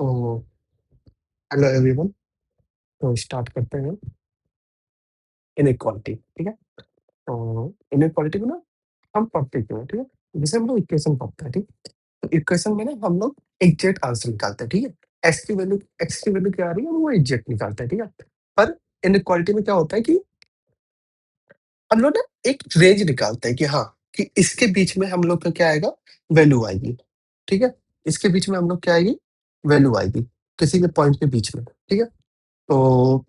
तो hello everyone. तो start करते हैं इनइक्वालिटी। ठीक है। तो इनइक्वालिटी को ना हम पढ़ते क्यों हैं, ठीक है। जैसे हम लोग इक्वेशन पढ़ते हैं, ठीक। तो इक्वेशन में ना हम लोग एग्जैक्ट आंसर निकालते हैं, ठीक है। एक्स की वैल्यू क्या आ रही है वो एग्जैक्ट निकालते हैं, ठीक है। पर इनइक्वालिटी में क्या होता है कि हम लोग ना एक रेंज निकालते हैं कि हाँ, कि इसके बीच में हम लोग का क्या आएगा, वैल्यू आएगी। ठीक है। इसके बीच में हम लोग क्या आएगी, वैल्यू आएगी, किसी के पॉइंट के बीच में, ठीक है। तो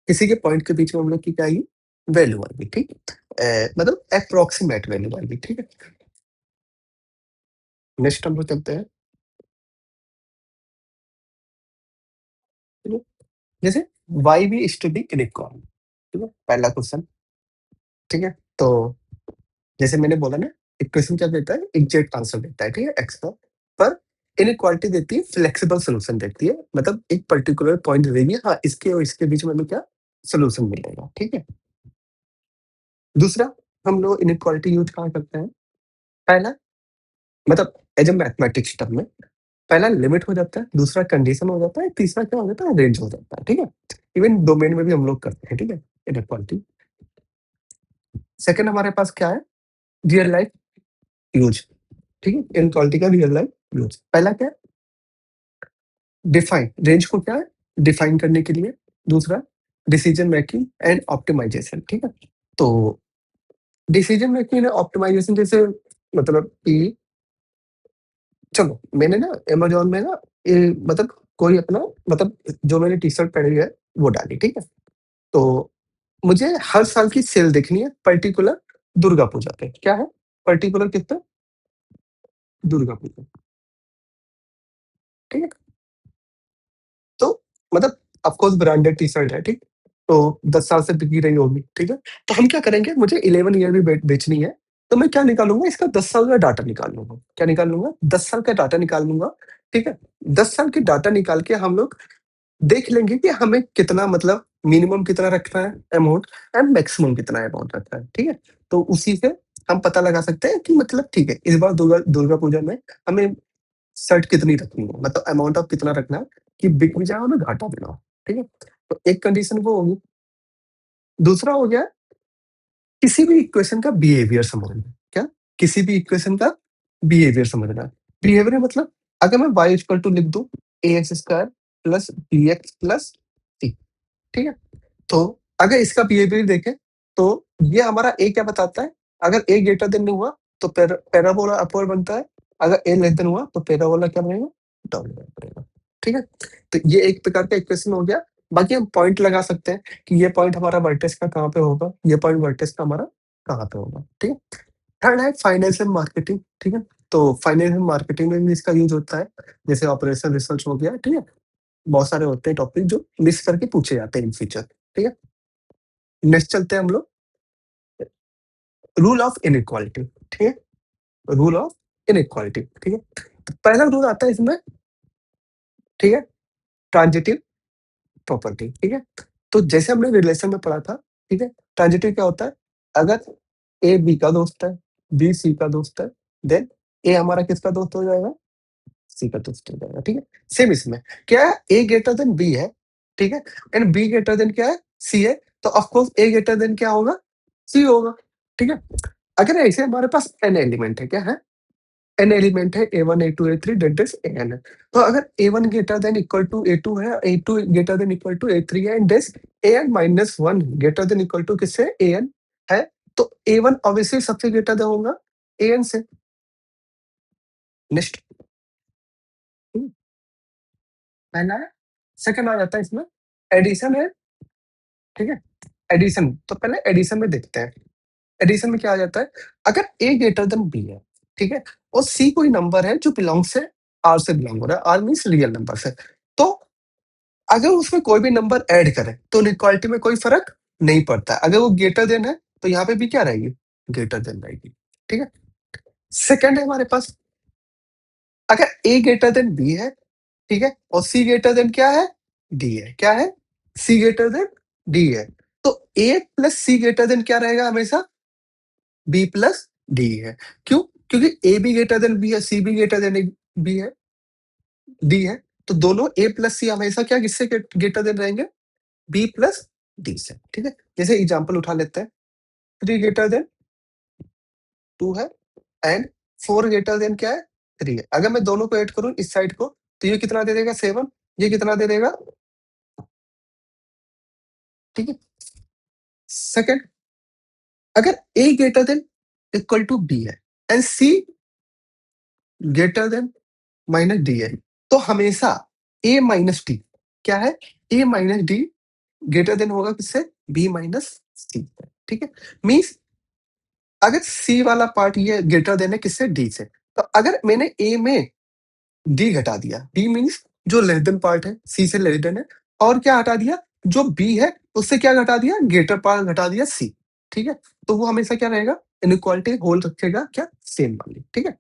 किसी के पॉइंट के बीच में हम लोग की क्या आएगी, वैल्यू आएगी, ठीक। मतलब अप्रोक्सीमेट वैल्यू आएगी, ठीक है। नेक्स्ट हम लोग चलते हैं, ठीक है। जैसे वाई बी स्टडी इनइक्वाल, ठीक है, पहला क्वेश्चन, ठीक है। तो जैसे मैंने बोला ना, इक्वेशन क्या देता है, एग्जैक्ट आंसर देता है, ठीक है, एक्स का। पर इनइक्वालिटी देती है फ्लेक्सिबल सोल्यूशन देती है, मतलब एक पर्टिकुलर पॉइंट देगी, हाँ इसके और इसके बीच में हमें क्या सोल्यूशन मिलेगा, ठीक है। दूसरा, हम लोग इनइक्वालिटी यूज कहाँ करते हैं, पहला मतलब एज ए मैथमेटिक्स टर्म में पहला लिमिट हो जाता है, दूसरा कंडीशन हो जाता है, तीसरा क्या हो जाता है, रेंज हो जाता है, ठीक है। इवन डोमेन में भी हम लोग करते हैं, ठीक है, इनइक्वालिटी। सेकंड हमारे पास क्या है, रियल लाइफ यूज, ठीक है, इनइक्वालिटी का रियल लाइफ यूज। पहला क्या है, डिफाइन, रेंज को क्या है, डिफाइन करने के लिए। दूसरा, डिसीजन मेकिंग एंड ऑप्टिमाइजेशन, ठीक है। तो डिसीजन मेकिंग एंड ऑप्टिमाइजेशन जैसे, मतलब कि चलो मैंने ना अमेज़न में ना मतलब कोई अपना, मतलब जो मैंने टी-शर्ट पहनी है वो डाली, ठीक है। तो मुझे हर साल की सेल देखनी है पर्टिकुलर दुर्गा पूजा पे। क्या है? पर्टिकुलर किस पे? दुर्गा पूजा, ठीक है? तो मतलब ऑफ कोर्स ब्रांडेड टी-शर्ट है, ठीक? तो 10 साल से बिक रही होगी, ठीक है? तो हम क्या करेंगे, मुझे 11 ईयर भी बेचनी है, तो मैं क्या निकालूँगा, इसका 10 साल का डाटा निकाल लूँगा। क्या निकाल लूँगा? 10 साल का डाटा निकाल लूँगा, ठीक है? 10 साल की डाटा निकाल के हम लोग देख लेंगे कि हमें कितना, मतलब मिनिमम कितना रखना है अमाउंट एंड मैक्सिमम कितना अमाउंट रखना है, ठीक है? तो उसी से हम पता लगा सकते हैं कि मतलब ठीक है, इस बार दुर्गा दुर्गा पूजा में हमें शर्ट कितनी रखनी है, मतलब अमाउंट ऑफ कितना रखना है कि बिक भी जाए और घाटा भी ना हो, ठीक है? तो एक कंडीशन वो होगी। दूसरा हो गया किसी भी इक्वेशन का बिहेवियर समझना। क्या? किसी भी इक्वेशन का बिहेवियर समझना। बिहेवियर मतलब अगर मैं y इक्वल टू लिख दूं ax square plus bx plus c, ठीक है। तो अगर इसका बिहेवियर देखें तो ये हमारा a क्या बताता है, अगर a ग्रेटर देन नहीं हुआ तो पैराबोला अपवर्ड बनता है, अगर a लेस देन हुआ तो पैराबोला क्या बनेगा, डाउनवर्ड बनेगा, ठीक है। तो ये एक प्रकार का इक्वेशन हो गया। बाकी हम पॉइंट लगा सकते हैं कि ये पॉइंट हमारा वर्टेक्स का कहाँ पे होगा, ये पॉइंट वर्टेक्स का हमारा कहाँ पे होगा, ठीक है। थर्ड है फाइनेंशियल मार्केटिंग, ठीक है। तो फाइनेंशियल मार्केटिंग में भी इसका यूज होता है, जैसे ऑपरेशन रिसर्च हो गया, ठीक है। बहुत सारे होते हैं टॉपिक जो मिस करके पूछे जाते हैं इन फ्यूचर, ठीक है। नेक्स्ट चलते हैं हम लोग रूल ऑफ इनइक्वालिटी, ठीक है। रूल ऑफ इनइक्वालिटी, ठीक है। तो पहला रूल आता है इसमें, ठीक है, ट्रांजिटिव प्रॉपर्टी, ठीक है। तो जैसे हमने रिलेशन में पढ़ा था, ठीक है, ट्रांजिटिव क्या होता है, अगर ए बी का दोस्त है, बी सी का दोस्त है, देन ए हमारा किसका दोस्त हो जाएगा, सी का दोस्त हो जाएगा, ठीक है। सेम इसमें क्या है, ए ग्रेटर देन बी है, ठीक है, एंड बी ग्रेटर देन क्या है, सी है, तो of course A greater then क्या होगा, सी होगा, ठीक है। अगर ऐसे हमारे पास एन एलिमेंट है, क्या है, एन एलिमेंट है A1 A2 A3 that is An है। तो अगर A1 greater than equal to A2 है, A2 greater than equal to A3 है, and this An minus 1 greater than equal to किससे, An है, तो A1 ऑब्वियसली सबसे ग्रेटर देन होगा An से। नेक्स्ट पहला है, सेकंड आ जाता है इसमें एडिशन है, ठीक है। एडिशन, तो पहले एडिशन में देखते हैं। एडिशन में क्या आ जाता है, अगर A ग्रेटर देन B है, ठीक है, और C कोई नंबर है जो बिलोंग से R से बिलोंग हो रहा है, R मीन्स रियल नंबर से, तो अगर उसमें कोई भी नंबर ऐड करें तो इनइक्वालिटी में कोई फर्क नहीं पड़ता है। अगर वो ग्रेटर देन है तो यहाँ पे भी क्या रहेगी, ग्रेटर देन रहेगी, ठीक है। सेकंड है हमारे पास, अगर ए ग्रेटर देन बी है, ठीक है, और सी ग्रेटर देन क्या है, डी है, क्या है, सी ग्रेटर देन डी है, तो ए प्लस सी ग्रेटर देन क्या रहेगा हमेशा, बी प्लस डी है। क्यों? क्योंकि ए भी ग्रेटर देन बी है, सी भी ग्रेटर देन बी है, डी है, तो दोनों ए प्लस सी हमेशा क्या किससे ग्रेटर देन रहेंगे? बी प्लस डी से, ठीक है? जैसे एग्जांपल उठा लेते हैं, 3 ग्रेटर देन 2 है एंड 4 ग्रेटर देन क्या है? 3 है। अगर मैं दोनों को ऐड करूँ इस साइड को, तो ये कितना दे देगा? 7, ये कितना दे देगा? ठीक है? सेकंड, अगर A greater than equal to B है and C greater than minus D है, तो हमेशा ए माइनस डी क्या है? A minus D greater than होगा किससे? बी माइनस सी, ठीक है? मीन्स अगर सी वाला पार्ट ये ग्रेटर देन है किससे? डी से, तो अगर मैंने ए में डी घटा दिया, डी मीन्स जो लेस देन पार्ट है, सी से लेस देन है, और क्या हटा दिया? जो बी है उससे क्या घटा दिया? ग्रेटर पार्ट घटा दिया सी, ठीक है? तो वो हमेशा क्या रहेगा? इनइक्वालिटी होल रखेगा क्या? सेम वाली, ठीक है?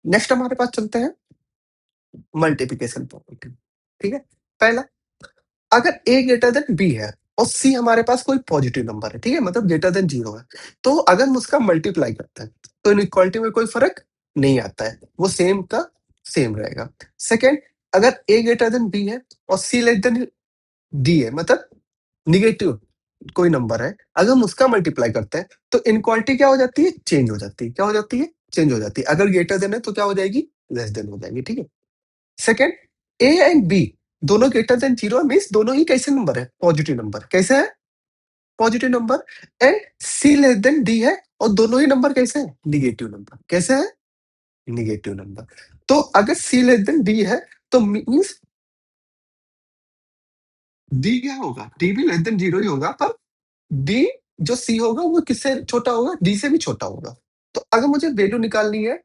नेक्स्ट हमारे पास चलते हैं मल्टीप्लिकेशन प्रॉपर्टी, ठीक है? पहला, अगर ए ग्रेटर देन बी है और सी हमारे पास कोई पॉजिटिव नंबर है, ठीक है? मतलब ग्रेटर देन 0 है, तो अगर हम उसका मल्टीप्लाई करते हैं, तो इनइक्वालिटी में कोई फर्क नहीं आता है, वो सेम का सेम रहेगा। सेकंड, अगर ए ग्रेटर देन बी है और सी लेस देन डी है, मतलब निगेटिव कोई नंबर है, अगर हम उसका मल्टीप्लाई करते हैं, तो इनइक्वालिटी क्या हो जाती है? चेंज हो जाती है। क्या हो जाती है? चेंज हो जाती है। अगर ग्रेटर देन है तो क्या हो जाएगी? लेस देन हो जाएगी, ठीक है? सेकंड, ए एंड बी दोनों ग्रेटर देन 0 मीन्स दोनों ही कैसे नंबर है? Positive number. कैसे है? Positive number. And C less than D है और दोनों ही नंबर कैसे हैं? Negative number. कैसे है? Negative number. तो अगर सी लेस देन डी है तो मीन्स डी क्या होगा? डी भी लेस देन 0 ही होगा, पर डी जो सी होगा वो किससे छोटा होगा? डी से भी छोटा होगा। तो अगर मुझे वैल्यू निकालनी है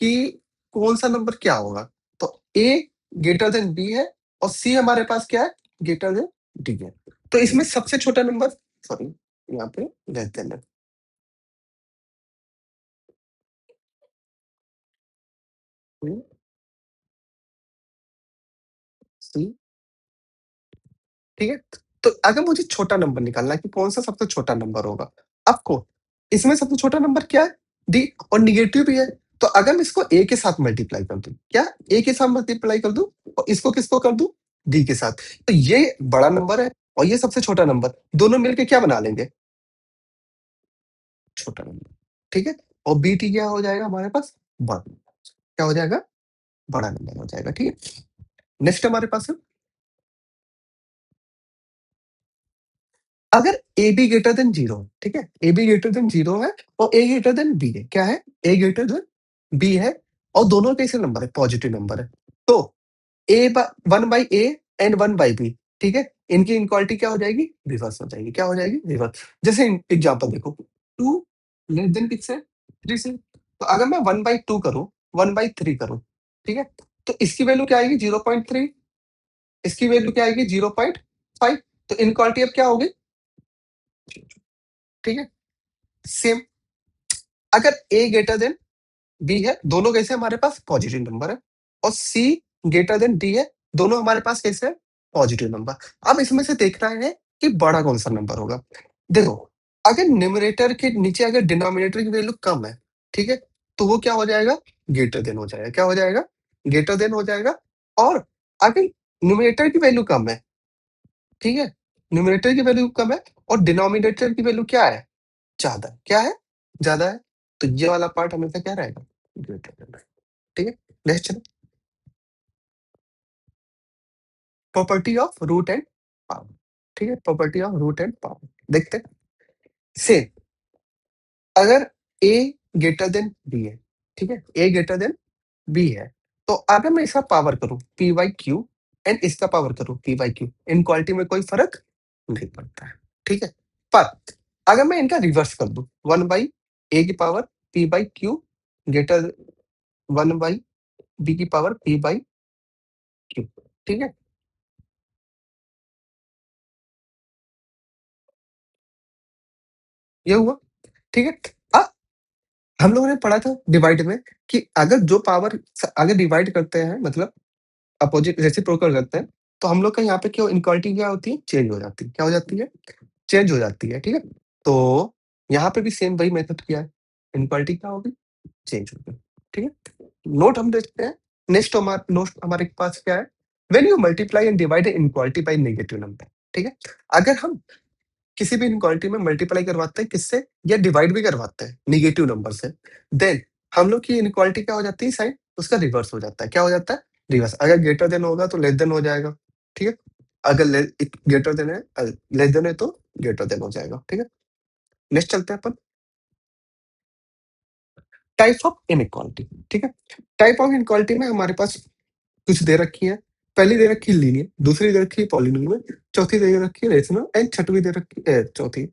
कि कौन सा नंबर क्या होगा, तो ए ग्रेटर देन बी है और सी हमारे पास क्या है? ग्रेटर देन डी है। तो इसमें सबसे छोटा नंबर, सॉरी यहाँ पे लेस देन है, सी, ठीक है? तो अगर मुझे छोटा नंबर निकालना है कि कौन सा सबसे छोटा नंबर होगा, आपको इसमें सबसे छोटा नंबर क्या है? डी, और निगेटिव भी है। तो अगर मैं इसको ए के साथ मल्टीप्लाई कर दूं, क्या ए के साथ मल्टीप्लाई कर दूं और इसको किसको कर दूं? डी के साथ, तो ये बड़ा नंबर है और ये सबसे छोटा नंबर, दोनों मिलके क्या बना लेंगे? छोटा नंबर, ठीक है? और बी टी क्या हो जाएगा हमारे पास? बड़ा। क्या हो जाएगा? बड़ा नंबर हो जाएगा, ठीक है? नेक्स्ट हमारे पास है, अगर ए बी ग्रेटर देन 0, ठीक है? ए बी ग्रेटर देन 0 है और ए ग्रेटर देन बी है। क्या है? ए ग्रेटर देन बी है और दोनों कैसे नंबर है? पॉजिटिव नंबर है। तो A 1 by A and 1 by B, ठीक है? इनकी इनक्वालिटी क्या हो जाएगी? रिवर्स हो जाएगी। क्या हो जाएगी? रिवर्स। जैसे एग्जांपल देखो, 2 लेस देन किससे? 3 से। तो अगर मैं 1/2 करूं, 1/3 करूं, ठीक है? तो इसकी वैल्यू क्या आएगी? 0.3, इसकी वैल्यू क्या आएगी? 0.5। तो इनक्वालिटी अब क्या होगी? ठीक है? सेम, अगर ए ग्रेटर देन बी है, दोनों कैसे हमारे पास? पॉजिटिव नंबर है, और सी ग्रेटर देन डी है, दोनों हमारे पास कैसे है? Positive number. अब इसमें से देखना है कि बड़ा कौन सा नंबर होगा। देखो, अगर न्यूमरेटर के नीचे अगर डिनोमिनेटर की वैल्यू कम है, ठीक है, तो वो क्या हो जाएगा? ग्रेटर देन हो जाएगा। क्या हो जाएगा? ग्रेटर देन हो जाएगा। और अगर न्यूमरेटर की वैल्यू कम है, ठीक है, न्यूमरेटर की वैल्यू कम है और डिनोमिनेटर की वैल्यू क्या है? ज्यादा। क्या है? ज्यादा है। तो ये वाला पार्ट हमेशा क्या रहेगा? ग्रेटर देन रहेगा, ठीक है? नेक्स्ट चलो, property of root and power, ठीक है? Property of root and power देखते हैं। सेम, अगर ए ग्रेटर देन बी है, ठीक है? ए ग्रेटर देन बी है, तो अगर मैं इसका पावर करूं पी बाई क्यू एंड इसका पावर करूं P by Q, in quality में कोई फर्क नहीं पड़ता है, ठीक है? पर अगर मैं इनका रिवर्स कर दूं, 1/ए की power P by Q greater 1/बी की पावर पी बाई क्यू, ठीक है? ये हुआ, ठीक है? अब हम लोगों ने पढ़ा था डिवाइड में कि अगर जो पावर अगर डिवाइड करते हैं, मतलब अपोजिट रेसिप्रोकल करते हैं, तो हम लोग का यहाँ पे क्यों इनक्वालिटी क्या होती है? चेंज हो जाती है। क्या हो जाती है? चेंज हो जाती है, ठीक है? तो यहाँ पे भी सेम वही मेथड किया है। इनक्वालिटी क्या होगी? चेंज हो गया, ठीक है? नोट हम देखते हैं, नेक्स्ट नोट हमारे पास क्या है? When you multiply and divide inequality by negative number, ठीक है? अगर हम किसी भी इनइक्वालिटी में मल्टीप्लाई करवाते हैं किससे या डिवाइड भी करवाते हैं नेगेटिव नंबर से, देन हम लोग की इनइक्वालिटी क्या हो जाती है साइन? उसका रिवर्स हो जाता है। क्या हो जाता है? रिवर्स। अगर ग्रेटर देन होगा तो लेस देन हो जाएगा, ठीक है? अगर ग्रेटर देन है लेस देन है तो ग्रेटर देन हो जाएगा, ठीक है? नेक्स्ट चलते हैं अपन टाइप ऑफ इनइक्वालिटी, ठीक है? टाइप ऑफ इनइक्वालिटी में हमारे पास कुछ दे रखी है। पहली दे रखी है लीनियर, दूसरी दे रखी है पॉलिनोमियल, चौथी दे रखी है रेशनल एंड छठवीं दे रखी है चौथी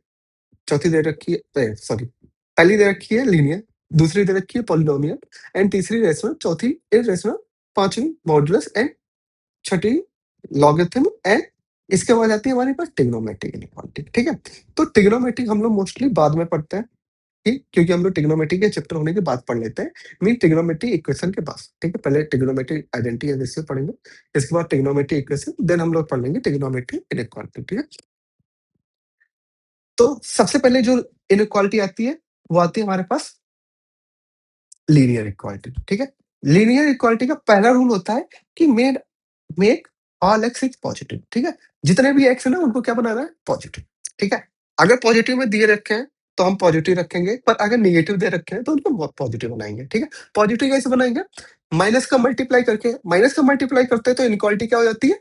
चौथी दे रखी है सॉरी पहली दे रखी है लीनियर, दूसरी दे रखी है पॉलिनोमियल एंड तीसरी रेशनल, चौथी इररेशनल, पांचवी modulus and Chhathi logarithm and इसके बाद आती है हमारे पास ट्रिग्नोमेट्रिक इनइक्वालिटी, ठीक है? तो ट्रिग्नोमेट्रिक हम लोग मोस्टली बाद में पढ़ते हैं, ठीक? क्योंकि हम लोग ट्रिग्नोमेट्री के चैप्टर होने के बाद पढ़ लेते हैं, मीन ट्रिग्नोमेट्री इक्वेशन के बाद, ठीक है? पहले ट्रिग्नोमेट्री आइडेंटिटी एंड रेशियो पढ़ेंगे, इसके बाद ट्रिग्नोमेट्री इक्वेशन, देन हम लोग पढ़ लेंगे ट्रिग्नोमेट्री इनइक्वालिटी, ठीक है? तो सबसे पहले जो इनइक्वालिटी आती है, वो आती है हमारे पास लीनियर इक्वालिटी, ठीक है? लीनियर इक्वालिटी का पहला रूल होता है कि make all x is positive, ठीक है? जितने भी एक्स है ना उनको क्या बनाना है? पॉजिटिव, ठीक है? अगर पॉजिटिव में दिए रखे हैं तो हम पॉजिटिव रखेंगे, पर अगर नेगेटिव दे रखे हैं तो उनको पॉजिटिव बनाएंगे, ठीक है? पॉजिटिव कैसे बनाएंगे? माइनस का मल्टीप्लाई करते हैं तो इनइक्वालिटी क्या हो जाती है?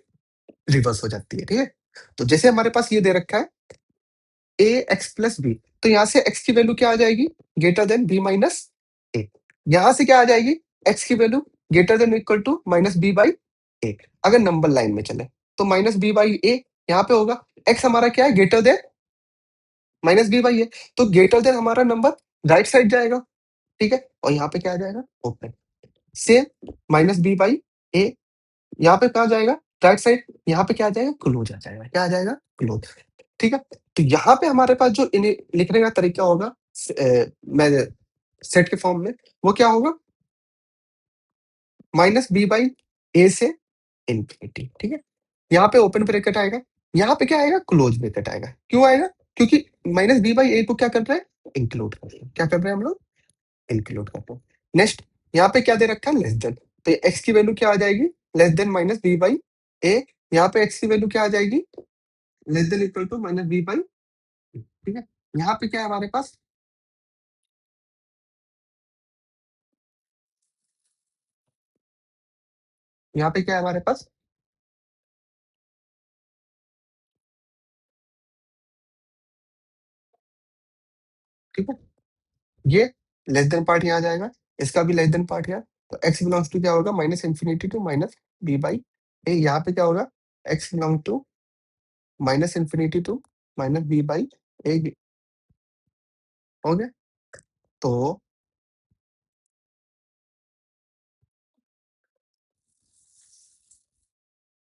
रिवर्स हो जाती है, ठीक है? तो जैसे हमारे पास ये दे रखा है ए एक्स प्लस बी, तो यहाँ से एक्स की वैल्यू क्या आ जाएगी? Greater than B minus A. यहाँ से क्या आ जाएगी? एक्स की value greater than equal to minus B by A. अगर नंबर लाइन में चले तो माइनस बी बाई ए यहाँ पे होगा। एक्स हमारा क्या है? Greater than minus B by A. तो ग्रेटर देन हमारा नंबर राइट साइड जाएगा, ठीक है? और यहाँ पे क्या आ जाएगा? Open. Same minus B by A यहाँ पे कहाँ जाएगा? Right side. यहाँ पे क्या आ जाएगा? क्लोज आ जाएगा। क्या आ जाएगा? क्लोज। ठीक है? तो यहाँ पे हमारे पास जो इन्हें लिखने का तरीका होगा मैं सेट के फॉर्म में, वो क्या होगा? माइनस बी बाई ए से इन्फिनिटी, ठीक है? यहाँ पे ओपन ब्रैकेट आएगा, यहाँ पे क्या आएगा? क्लोज ब्रैकेट आएगा। क्यों आएगा? क्योंकि माइनस बी बाई ए को क्या कर रहे हैं? इंक्लूड कर रहे हैं। क्या कर रहे हैं हम लोग? इंक्लूड कर रहे हैं। नेक्स्ट, यहाँ पे क्या दे रखा है? Less than. तो एक्स की वैल्यू क्या आ जाएगी? Less than minus B by A. यहाँ पे एक्स की वैल्यू क्या आ जाएगी? Less than equal to minus B by, ठीक है? यहाँ पे क्या है हमारे पास? यहाँ पे क्या है हमारे पास? ठीक है? ये लेस देन पार्ट यहाँ आ जाएगा, इसका भी लेस देन पार्ट यहाँ। तो एक्स बिलोंग्स टू क्या होगा? Minus infinity to minus B by A. यहाँ पे क्या होगा? X belong to minus infinity to minus B by A. हो गया? तो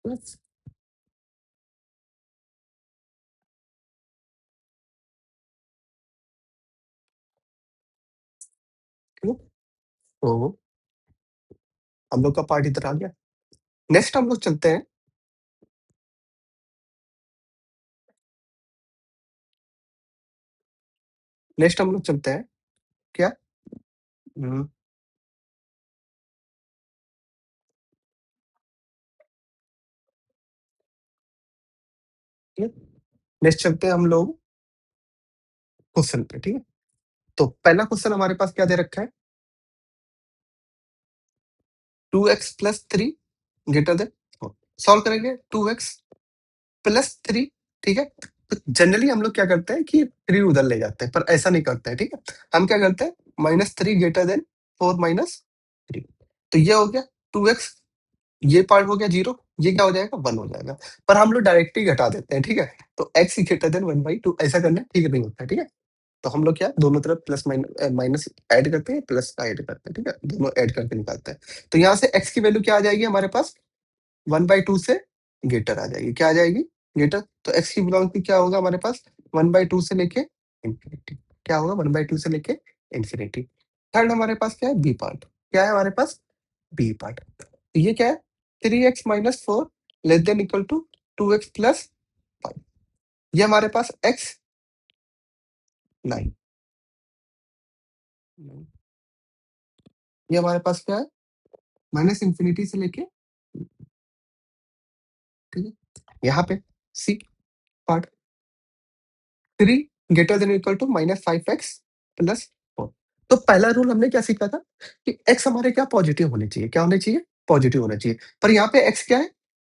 बस, ठीक है? तो हम लोग का पार्ट इधर आ गया। नेक्स्ट हम लोग चलते हैं, नेक्स्ट हम लोग चलते हैं क्या? हम्म, ठीक है? नेक्स्ट चलते हैं हम लोग क्वेश्चन पे, ठीक है? तो पहला क्वेश्चन हमारे पास क्या दे रखा है? 2x plus three greater than, solve करेंगे। 2x प्लस थ्री, ठीक है? तो जनरली हम लोग क्या करते हैं कि थ्री उधर ले जाते हैं, पर ऐसा नहीं करते हैं, ठीक है? हम क्या करते हैं? Minus three greater than four minus three. तो ये हो गया 2x, ये पार्ट हो गया जीरो, ये क्या हो जाएगा? वन हो जाएगा। पर हम लोग डायरेक्टली घटा देते हैं, ठीक है? तो x greater then one by two, ऐसा करना ठीक नहीं होता है, ठीक है? तो हम लोग क्या दोनों तरफ प्लस माइनस ऐड करते हैं, प्लस का ऐड करते हैं, ठीक है? दोनों ऐड करके निकालते हैं। तो यहाँ से x की वैल्यू क्या आ जाएगी हमारे पास? 1/2 से ग्रेटर आ जाएगी। क्या आ जाएगी? ग्रेटर। तो x की वेलोसिटी क्या होगा हमारे पास? 1/2 से लेके इंफिनिटी। क्या होगा? 1/2 से लेके इंफिनिटी। थर्ड हमारे पास क्या है? B part. क्या है हमारे पास? B part. तो ये क्या है? 3x minus four less than equal to 2x plus five. ये हमारे पास x 9। ये हमारे पास क्या है? माइनस इन्फिनिटी से लेके, ठीक है? यहाँ पे C part 3 greater than equal to -5x plus 4। तो पहला रूल हमने क्या सीखा था कि x हमारे क्या पॉजिटिव होने चाहिए, क्या होने चाहिए? पॉजिटिव होना चाहिए। पर यहाँ पे x क्या है?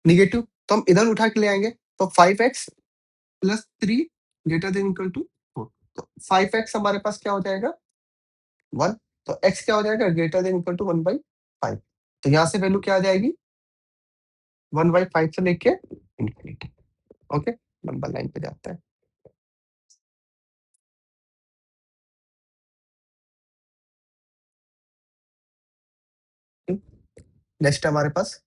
नेगेटिव, तो हम इधर उठा के ले आएँगे। तो 5x plus 3 greater than equal to 4। तो 5x हमारे पास क्या हो जाएगा? 1। तो x क्या हो जाएगा? Greater than equal to 1/5। तो यहाँ से वैल्यू क्या आ जाएगी? 1/5 से लेके इन्फिनिटी। ओके? नंबर लाइन पे जाता है। नेक्स्ट हमारे पास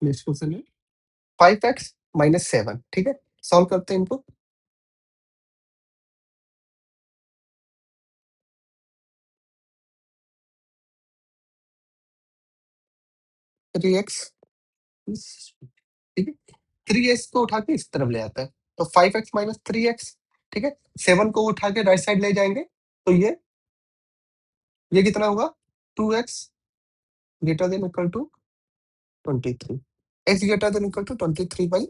नेक्स्ट क्वेश्चन है 5x माइनस 7, ठीक है? सॉल्व करते हैं इनको। 3x, ठीक है? 3x को उठा के इस तरफ ले आता है, तो 5x माइनस 3x, ठीक है? 7 को उठा के राइट साइड ले जाएँगे, तो ये कितना होगा? 2x greater than equal to 23। x greater than equal to 23 by,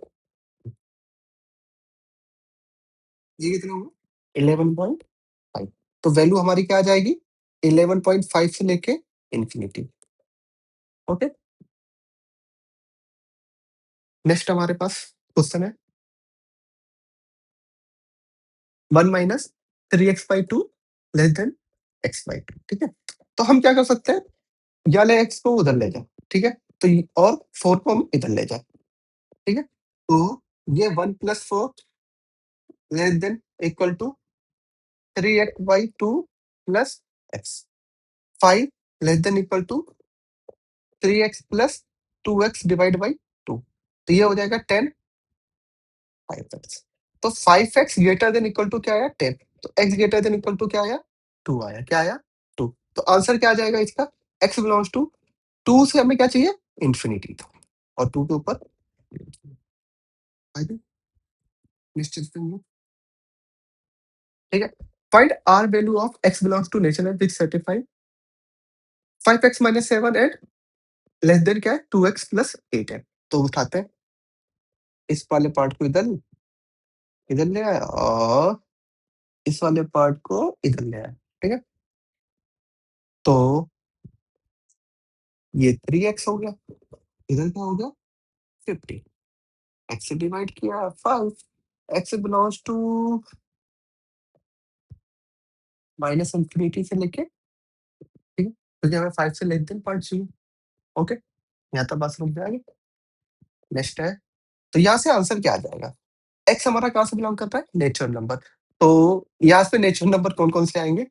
ये कितना होगा? 11.5। तो वैल्यू हमारी क्या आ जाएगी? 11.5 से लेके इन्फिनिटी। ओके? नेक्स्ट हमारे पास क्वेश्चन है 1 minus 3x/2 less than x/2, ठीक है? तो हम क्या कर सकते हैं? ये वाले x को उधर ले जाओ, ठीक है? तो और 4 को हम इधर ले जाए, ठीक है? तो ये 1 plus 4 less than equal to 3x/2 plus x। 5 less than equal to 3x plus 2x divide by 2। तो ये हो जाएगा 10, 5x। तो 5x greater than equal to क्या आया? 10। तो x greater than equal to क्या आया? 2 आया। क्या आया? 2। तो आंसर क्या आ जाएगा इसका? x बिलॉन्ग्स टू 2 से हमें क्या चाहिए? इन्फिनिटी था, और 2 के ऊपर आगे निश्चित करेंगे, ठीक है? Find r value of x belongs to natural which certify 5x minus 7 and less than क्या है? 2x प्लस 8 है। तो उठाते हैं इस वाले पार्ट को इधर इधर ले आए, और इस वाले पार्ट को इधर ले आए, ठीक है? तो ये 3x हो गया, इधर क्या हो गया? 50। x से डिवाइड किया 5, x belongs to minus infinity से लेके, ठीक है? क्योंकि हमें 5 से लेस देन पार्ट चाहिए। ओके? यहाँ तक बात समझ में आ गई? नेक्स्ट है, तो यहाँ से आंसर क्या आ जाएगा? x हमारा कहाँ से बिलॉन्ग करता है? Natural number. तो यहाँ पे नेचुरल नंबर कौन-कौन से आएँगे?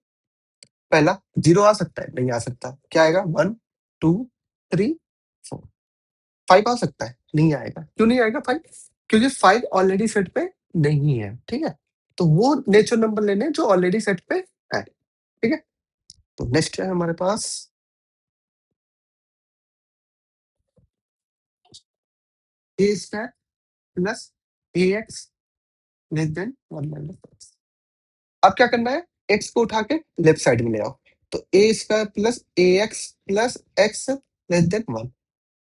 पहला 0 आ सकता है? नहीं आ सकता। क्या आएगा? 1, 2, 3, 4। 5 आ सकता है? नहीं आएगा। क्यों नहीं आएगा 5? क्योंकि 5 ऑलरेडी सेट पे नहीं है, ठीक है? तो वो नेचुरल नंबर लेने हैं जो ऑलरेडी सेट पे है, ठीक है? तो नेक्स्ट है हमारे पास a square plus ax less than 1 minus x। अब क्या करना है? x को उठा के लेफ्ट साइड में ले आओ। तो a square plus ax plus x less than 1।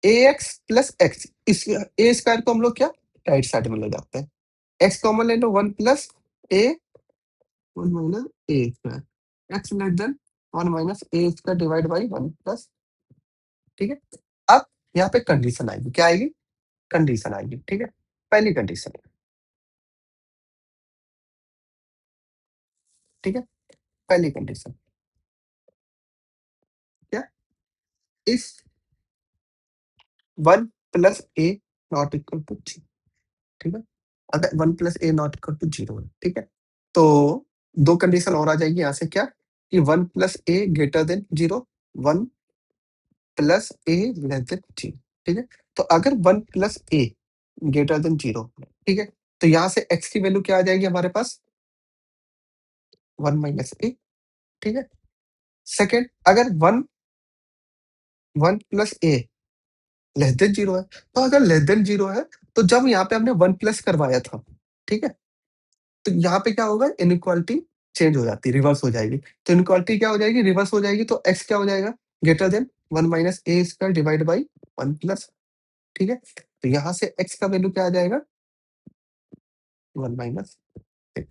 ax plus x, इस a स्क्वायर को हम लोग क्या? राइट साइड में ले जाते हैं। x कॉमन ले लो, 1 plus a 1 minus a square, x less than 1 minus a square divide by 1 plus, ठीक है? अब यहाँ पे कंडीशन आएगी, क्या आएगी? कंडीशन आएगी, ठीक है? पहली कंडीशन, ठीक है? पहली कंडीशन क्या? If 1 plus a not equal to 0, ठीक है? अगर 1 plus a not equal to 0 है, ठीक है? तो 2 कंडीशन और आ जाएगी यहाँ से, क्या? कि 1 plus a greater than 0, 1 plus a less than 0, ठीक है? तो अगर 1 प्लस a ग्रेटर देन 0, ठीक है? तो यहाँ से x की वैल्यू क्या आ जाएगी हमारे पास? 1 माइनस a, ठीक है? सेकंड, अगर 1 प्लस a लेस देन 0 है, तो अगर लेस देन 0 है, तो जब यहाँ पे हमने 1 प्लस करवाया था, ठीक है? तो यहाँ पे क्या होगा? इनइक्वालिटी चेंज हो जाती है, रिवर्स हो जाएगी। तो इनइक्वालिटी क्या हो जाएगी? रिवर्स हो जाएगी, तो x क्या हो जाएगा? Greater then 1 minus a square divide by 1 plus, ठीक है? तो यहाँ से x का वैल्यू क्या आ जाएगा? 1 माइनस a,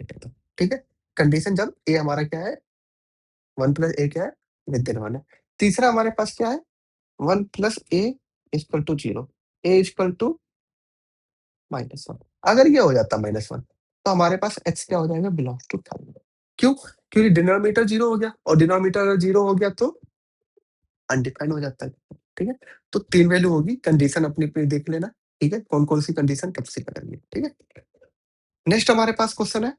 ठीक है? कंडीशन जब a हमारा क्या है? 1 प्लस a क्या है? लेस देन 1 है। तीसरा हमारे पास क्या है? 1 plus a equal to 0, a equal to -1। अगर ये हो जाता -1, तो हमारे पास x क्या हो जाएगा? Belongs to 1000। क्यों? क्योंकि डिनोमिनेटर 0 हो गया, और डिनोमिनेटर अगर 0 हो गया तो अनडिफाइंड हो जाता है, ठीक है? तो 3 वैल्यू होगी, कंडीशन अपनी-अपनी देख लेना, ठीक है? कौन-कौन सी कंडीशन कब से करेंगे, ठीक है? नेक्स्ट हमारे पास क्वेश्चन है